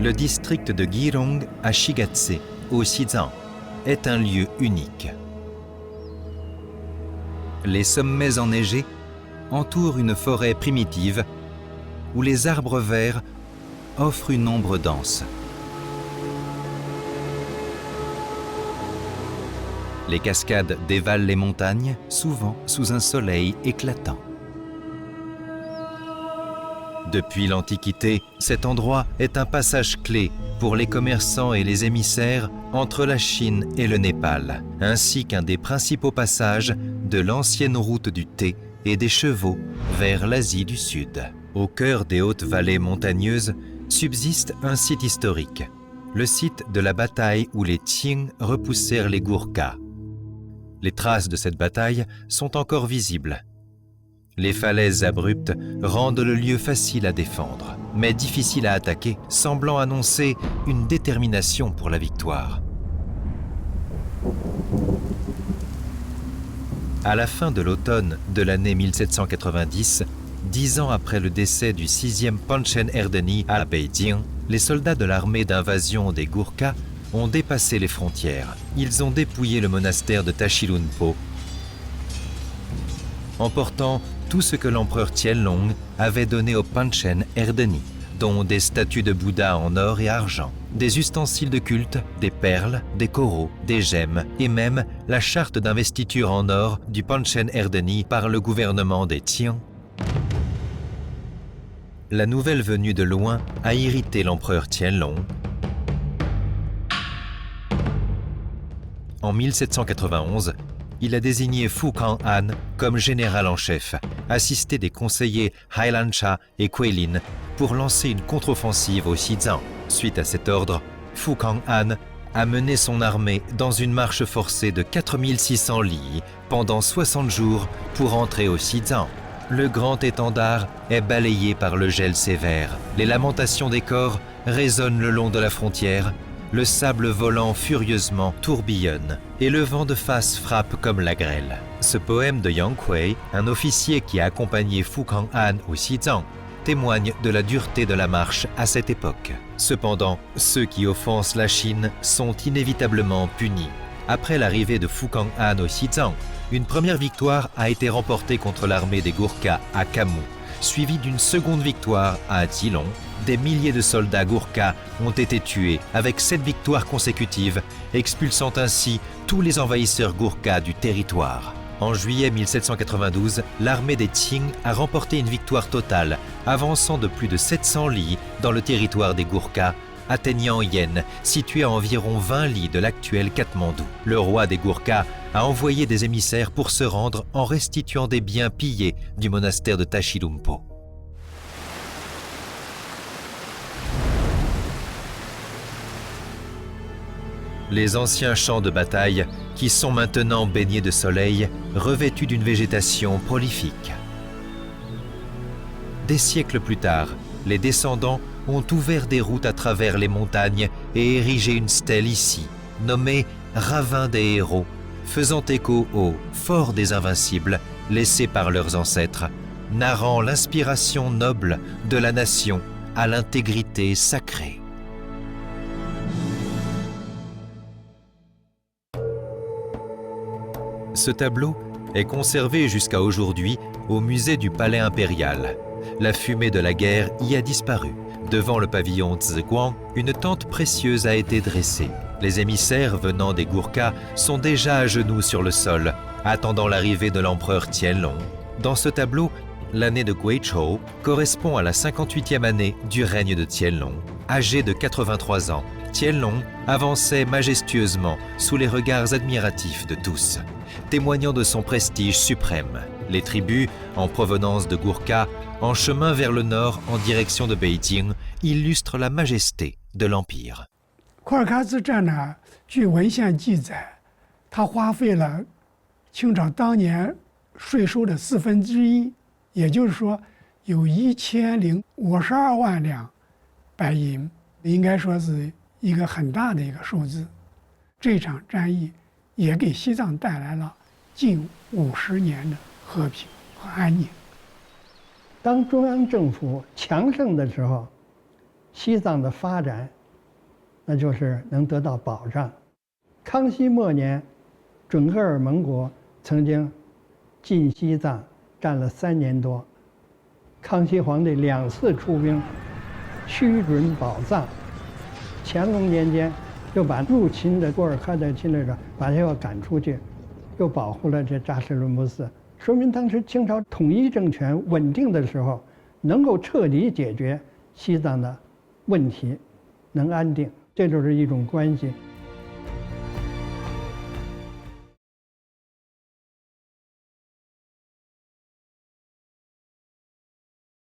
Le district de Girong à Shigatse, au Xizang, est un lieu unique. Les sommets enneigés entourent une forêt primitive où les arbres verts offrent une ombre dense. Les cascades dévalent les montagnes, souvent sous un soleil éclatant. Depuis l'Antiquité, cet endroit est un passage clé pour les commerçants et les émissaires entre la Chine et le Népal, ainsi qu'un des principaux passages de l'ancienne route du thé et des chevaux vers l'Asie du Sud. Au cœur des hautes vallées montagneuses subsiste un site historique, le site de la bataille où les Qing repoussèrent les Gurkhas. Les traces de cette bataille sont encore visibles. Les falaises abruptes rendent le lieu facile à défendre, mais difficile à attaquer, semblant annoncer une détermination pour la victoire. À la fin de l'automne de l'année 1790, 10 ans après le décès du 6e Panchen Erdeni à Beijing, les soldats de l'armée d'invasion des Gurkhas ont dépassé les frontières. Ils ont dépouillé le monastère de Tashilhunpo, emportant tout ce que l'empereur Qianlong avait donné au Panchen Erdeni, dont des statues de Bouddha en or et argent, des ustensiles de culte, des perles, des coraux, des gemmes et même la charte d'investiture en or du Panchen Erdeni par le gouvernement des Qian. La nouvelle venue de loin a irrité l'empereur Qianlong. En 1791, il a désigné Fu Kang'an comme général en chef, assisté des conseillers Hailancha et Kuei-lin pour lancer une contre-offensive au Xizang. Suite à cet ordre, Fu Kang'an a mené son armée dans une marche forcée de 4600 li pendant 60 jours pour entrer au Xizang. Le grand étendard est balayé par le gel sévère. Les lamentations des corps résonnent le long de la frontière. Le sable volant furieusement tourbillonne et le vent de face frappe comme la grêle. Ce poème de Yang Kuei, un officier qui a accompagné Fu Kang'an au Xizang, témoigne de la dureté de la marche à cette époque. Cependant, ceux qui offensent la Chine sont inévitablement punis. Après l'arrivée de Fu Kang'an au Xizang, une première victoire a été remportée contre l'armée des Gurkhas à Kamu, suivie d'une seconde victoire à Jilong. Des milliers de soldats Gurkhas ont été tués avec 7 victoires consécutives, expulsant ainsi tous les envahisseurs Gurkhas du territoire. En juillet 1792, l'armée des Qing a remporté une victoire totale, avançant de plus de 700 li dans le territoire des Gurkhas, atteignant Yen, situé à environ 20 li de l'actuel Katmandou. Le roi des Gurkhas a envoyé des émissaires pour se rendre en restituant des biens pillés du monastère de Tashilhunpo. Les anciens champs de bataille, qui sont maintenant baignés de soleil, revêtus d'une végétation prolifique. Des siècles plus tard, les descendants ont ouvert des routes à travers les montagnes et érigé une stèle ici, nommée Ravin des Héros, faisant écho au Fort des Invincibles laissé par leurs ancêtres, narrant l'inspiration noble de la nation à l'intégrité sacrée. Ce tableau est conservé jusqu'à aujourd'hui au musée du Palais impérial. La fumée de la guerre y a disparu. Devant le pavillon Ziguang, une tente précieuse a été dressée. Les émissaires venant des Gurkhas sont déjà à genoux sur le sol, attendant l'arrivée de l'empereur Qianlong. Dans ce tableau, l'année de Guizhou correspond à la 58e année du règne de Qianlong. Âgé de 83 ans, Qianlong avançait majestueusement sous les regards admiratifs de tous, témoignant de son prestige suprême. Les tribus, en provenance de Gurkha, en chemin vers le nord en direction de Beijing, illustrent la majesté de l'empire. 库尔喀之战呢，据文献记载，他花费了清朝当年税收的1/4，也就是说有1052万两白银，应该说是一个很大的一个数字。这场战役也给西藏带来了近50年的和平和安宁。当中央政府强盛的时候，西藏的发展，那就是能得到保障。康熙末年，准噶尔盟国曾经进西藏，占了3年多。康熙皇帝2次出兵驱准保藏。乾隆年间又把入侵的果尔喀的侵略者把他要赶出去，又保护了这扎什伦布寺，说明当时清朝统一政权稳定的时候，能够彻底解决西藏的问题，能安定，这就是一种关系。